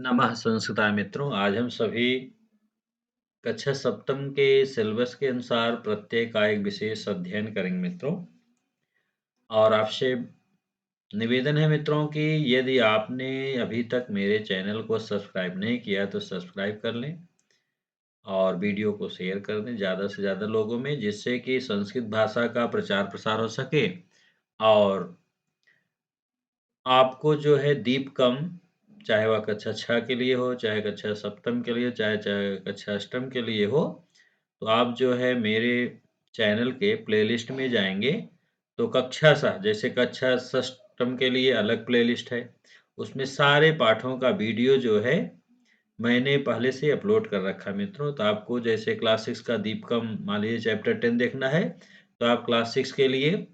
नमः संस्कृताय मित्रों। आज हम सभी कक्षा सप्तम के सिलेबस के अनुसार प्रत्यय का एक विशेष अध्ययन करेंगे मित्रों। और आपसे निवेदन है मित्रों कि यदि आपने अभी तक मेरे चैनल को सब्सक्राइब नहीं किया तो सब्सक्राइब कर लें और वीडियो को शेयर कर दें ज़्यादा से ज़्यादा लोगों में, जिससे कि संस्कृत भाषा का प्रचार प्रसार हो सके और आपको जो है दीपकम, चाहे वह कक्षा 6 के लिए हो, चाहे कक्षा सप्तम के लिए, चाहे चाहे कक्षा अष्टम के लिए हो, तो आप जो है मेरे चैनल के प्लेलिस्ट में जाएँगे, तो कक्षा सा जैसे कक्षा षष्ठम के लिए अलग प्लेलिस्ट है, उसमें सारे पाठों का वीडियो जो है मैंने पहले से अपलोड कर रखा है मित्रों। तो आपको जैसे क्लास 6 का दीपकम मान लीजिए चैप्टर 10 देखना है, तो आप क्लास 6 के लिए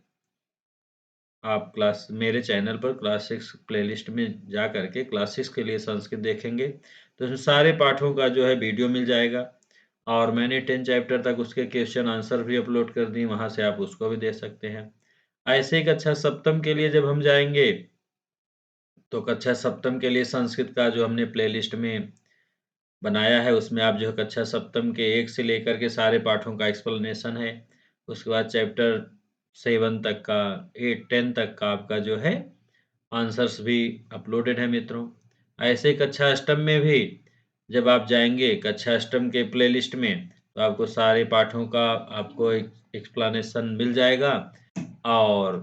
आप क्लास मेरे चैनल पर क्लास 6 प्लेलिस्ट में जा करके क्लास 6 के लिए संस्कृत देखेंगे, तो उसमें सारे पाठों का जो है वीडियो मिल जाएगा और मैंने 10 चैप्टर तक उसके क्वेश्चन आंसर भी अपलोड कर दिए, वहाँ से आप उसको भी देख सकते हैं। ऐसे ही कक्षा सप्तम के लिए जब हम जाएँगे, तो कक्षा सप्तम के लिए संस्कृत का जो हमने प्लेलिस्ट में बनाया है, उसमें आप जो है कक्षा सप्तम के 1 से लेकर के सारे पाठों का एक्सप्लेनेशन है। उसके बाद चैप्टर 7 तक का, 8 10 तक का आपका जो है आंसर्स भी अपलोडेड है मित्रों। ऐसे ही कक्षा अष्टम में भी जब आप जाएँगे कक्षा अष्टम के प्लेलिस्ट में, तो आपको सारे पाठों का आपको एक एक्सप्लेनेशन मिल जाएगा और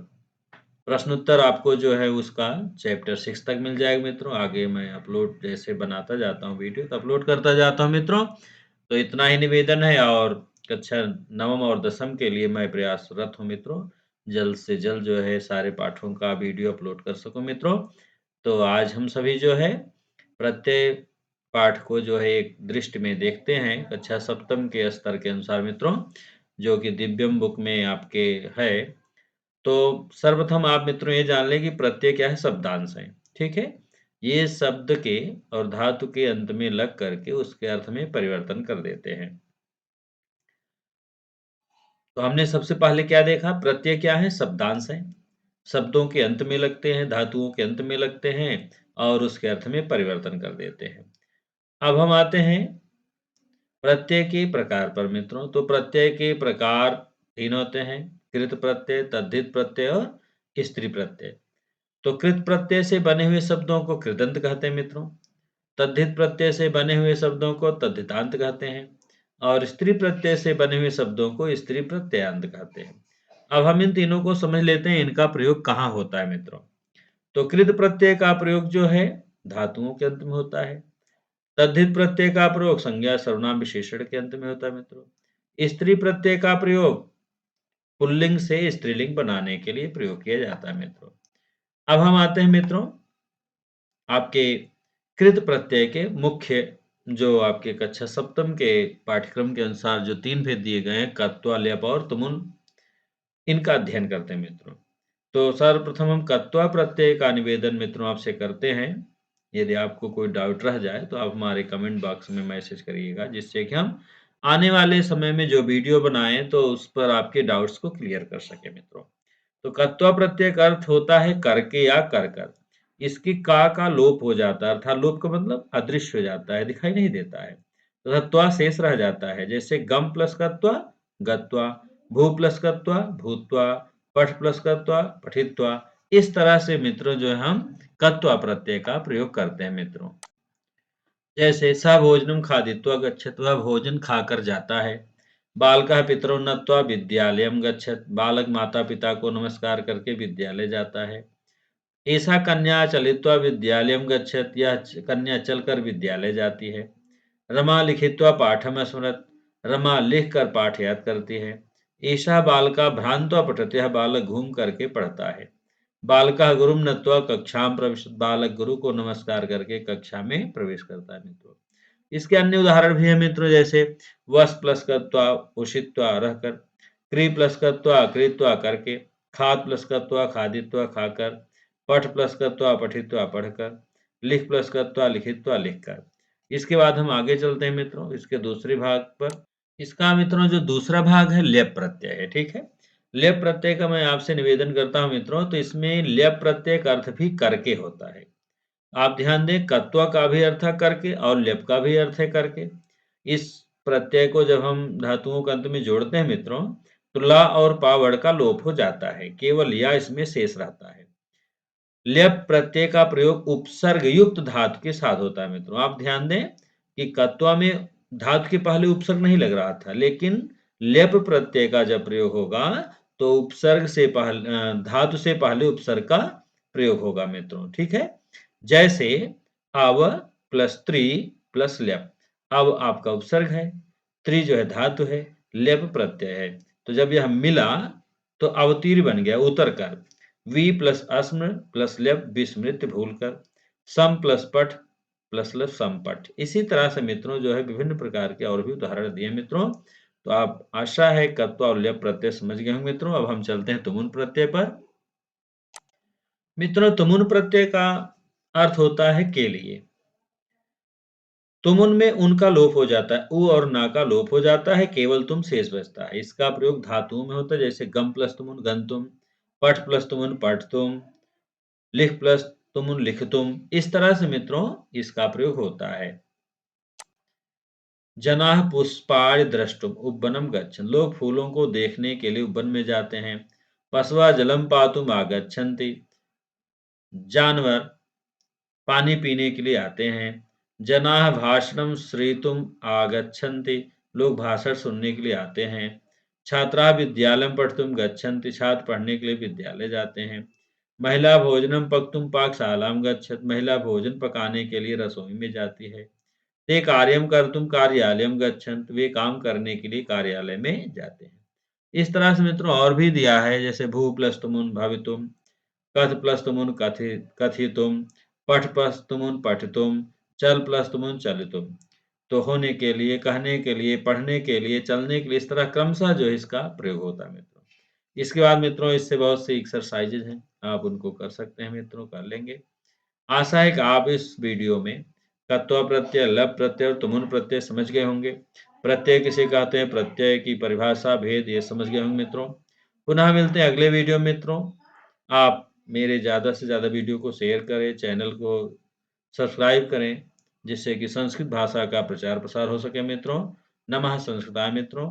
प्रश्नोत्तर आपको जो है उसका चैप्टर 6 तक मिल जाएगा मित्रों। आगे मैं अपलोड जैसे बनाता जाता हूँ वीडियो, तो अपलोड करता जाता हूँ मित्रों। तो इतना ही निवेदन है और कक्षा 9वीं और 10वीं के लिए मैं प्रयासरत हूँ मित्रों। जल्द से जल्द जो है सारे पाठों का वीडियो अपलोड कर सकूँ मित्रों। तो आज हम सभी जो है प्रत्येक पाठ को जो है एक दृष्टि में देखते हैं कक्षा सप्तम के स्तर के अनुसार मित्रों, जो कि दिव्यम बुक में आपके है। तो सर्वप्रथम आप मित्रों ये जान लें कि प्रत्यय क्या है, शब्दांश है, ठीक है? ये शब्द के और धातु के अंत में लग करके उसके अर्थ में परिवर्तन कर देते हैं। तो हमने सबसे पहले क्या देखा, प्रत्यय क्या है, शब्दांश है। शब्दों के अंत में लगते हैं, धातुओं के अंत में लगते हैं और उसके अर्थ में परिवर्तन कर देते हैं। अब हम आते हैं प्रत्यय के प्रकार पर मित्रों। तो प्रत्यय के प्रकार 3 होते हैं, कृत प्रत्यय, तद्धित प्रत्यय और स्त्री प्रत्यय। तो कृत प्रत्यय से बने हुए शब्दों को कृदंत कहते हैं मित्रों। तद्धित प्रत्यय से बने हुए शब्दों को तद्धितांत कहते हैं और स्त्री प्रत्यय से बने हुए शब्दों को स्त्री प्रत्ययांत कहते हैं। अब हम इन तीनों को समझ लेते हैं, इनका प्रयोग कहाँ होता है मित्रों। तो कृत प्रत्यय का प्रयोग जो है धातुओं के अंत में होता है। तद्धित प्रत्यय का प्रयोग संज्ञा सर्वनाम विशेषण के अंत में होता है मित्रों। स्त्री प्रत्यय का प्रयोग पुल्लिंग से स्त्रीलिंग बनाने के लिए प्रयोग किया जाता है मित्रों। अब हम आते हैं मित्रों आपके कृत प्रत्यय के मुख्य, जो आपके कक्षा सप्तम के पाठ्यक्रम के अनुसार जो 3 भेद दिए गए हैं, कत्वा, ल्यप और तुमुल, इनका अध्ययन करते हैं मित्रों। तो सर्वप्रथम हम कत्वा प्रत्यय का निवेदन मित्रों आपसे करते हैं। यदि आपको कोई डाउट रह जाए तो आप हमारे कमेंट बॉक्स में मैसेज करिएगा, जिससे कि हम आने वाले समय में जो वीडियो बनाएं तो उस पर आपके डाउट्स को क्लियर कर सके मित्रों। तो कत्वा प्रत्यय का अर्थ होता है करके या कर कर। इसकी का लोप हो जाता है, अर्थात लोप का मतलब अदृश्य हो जाता है, दिखाई नहीं देता है। तथा त्वा शेष रह जाता है, जैसे गम प्लस कत्वा गत्वा, भू प्लस कत्वा भूत्वा, पठ प्लस कत्वा पठित्वा। इस तरह से मित्रों जो है हम कत्वा प्रत्यय का प्रयोग करते हैं मित्रों। जैसे स भोजनम खादित्वा गच्छत, वह भोजन खाकर जाता है। बालकः पितरौ नत्वा विद्यालयम गच्छत, बालक माता पिता को नमस्कार करके विद्यालय जाता है। एषा कन्या चलित्वा विद्यालयम गच्छत, यह कन्या चलकर विद्यालय जाती है। रमा लिखित्वा पाठम स्मरत, रमा लिखकर पाठ याद करती है। एषा बालका भ्रांत्वा पठति, यह बालक घूम करके पढ़ता है। बालकः गुरुम नत्वा कक्षाम प्रविशत, बालक गुरु को नमस्कार करके कक्षा में प्रवेश करता है मित्रों। इसके अन्य उदाहरण भी है मित्रों, जैसे वस प्लस कत्वा उषित्वा रहकर, क्री प्लस कत्वा कृत्वा करके, खाद प्लस कत्वा खादित्वा खाकर, पठ प्लस कत्वा पठित्वा पढ़कर, लिख प्लस कत्वा लिखित्वा लिखकर। इसके बाद हम आगे चलते हैं मित्रों इसके दूसरे भाग पर। इसका मित्रों जो दूसरा भाग है लेप प्रत्यय है, ठीक है। लेप प्रत्यय का मैं आपसे निवेदन करता हूं मित्रों, तो इसमें लेप प्रत्यय का अर्थ भी करके होता है। आप ध्यान दें, कत्वा का भी अर्थ है करके और लेप का भी अर्थ है करके। इस प्रत्यय को जब हम धातुओं के अंत में जोड़ते हैं मित्रों, तो ला और पा वर्ड का लोप हो जाता है, केवल या इसमें शेष रहता है। लेप प्रत्यय का प्रयोग उपसर्ग युक्त धातु के साथ होता है मित्रों। आप ध्यान दें कि कत्वा में धातु के पहले उपसर्ग नहीं लग रहा था, लेकिन लेप प्रत्यय का जब प्रयोग होगा तो उपसर्ग से पहले धातु से पहले उपसर्ग का प्रयोग होगा मित्रों, ठीक है। जैसे अव प्लस त्रि प्लस लेप। अब आपका उपसर्ग है, त्रि जो है धातु है, लेप प्रत्यय है, तो जब यह मिला तो अवतीर बन गया, उतर कर। वी प्लस अस्म प्लस लेप विस्मृत भूलकर। सम प्लस पठ प्लस लेप समपठ। इसी तरह से मित्रों जो है विभिन्न प्रकार के और भी उदाहरण दिए मित्रों। तो आप आशा है कत्वा और लेप प्रत्यय समझ गए होंगे मित्रों। अब हम चलते हैं तुमुन प्रत्यय पर। मित्रों तुमुन प्रत्यय का अर्थ होता है के लिए। तुमुन में उनका लोप हो जाता है, उ और ना का लोप हो जाता है, केवल तुम शेष बचता है। इसका प्रयोग धातुओं में होता है, जैसे गम प्लस तुमुन गंतुम, पठ प्लस तुमुन पठतुम, लिख प्लस तुमुन लिखतुम। इस तरह से मित्रों इसका प्रयोग होता है। जनाः पुष्पाणि द्रष्टुम उपवनम गच्छन्। लोग फूलों को देखने के लिए उपवन में जाते हैं। पशवः जलम पातुम आगच्छन्ति। जानवर पानी पीने के लिए आते हैं। जनाः भाषणं श्रोतुम् आगच्छन्ति। लोग भाषण सुनने के लिए आते हैं। छात्राः विद्यालयं पठितुं गच्छन्ति। छात्र पढ़ने के लिए विद्यालय जाते हैं। महिला भोजनं पक्तुं पाकशालां गच्छत्। महिला भोजन पकाने के लिए रसोई में जाती है। ते कार्यं कर्तुं कार्यालयं गच्छन्ति। वे काम करने के लिए कार्यालय में जाते हैं। इस तरह से मित्रों और भी दिया है, जैसे भू प्लस तुमुन भवितुम, कथ प्लस तुमुन कथितुम, पठ प्लस तुमुन पठितुम, चल प्लस तुमुन चलितुम। तो होने के लिए, कहने के लिए, पढ़ने के लिए, चलने के लिए, इस तरह क्रमशः जो है इसका प्रयोग होता है मित्रों। इसके बाद मित्रों इससे बहुत सी एक्सरसाइजेज हैं, आप उनको कर सकते हैं मित्रों, कर लेंगे। आशा है कि आप इस वीडियो में तत्व प्रत्यय, लप प्रत्यय और तुमुन प्रत्यय समझ गए होंगे। प्रत्यय किसे कहते हैं, प्रत्यय की परिभाषा, भेद ये समझ गए होंगे मित्रों। पुनः मिलते हैं अगले वीडियो में मित्रों। आप मेरे ज़्यादा से ज़्यादा वीडियो को शेयर करें, चैनल को सब्सक्राइब करें, जिससे कि संस्कृत भाषा का प्रचार प्रसार हो सके मित्रों। नमः संस्कृताय मित्रों।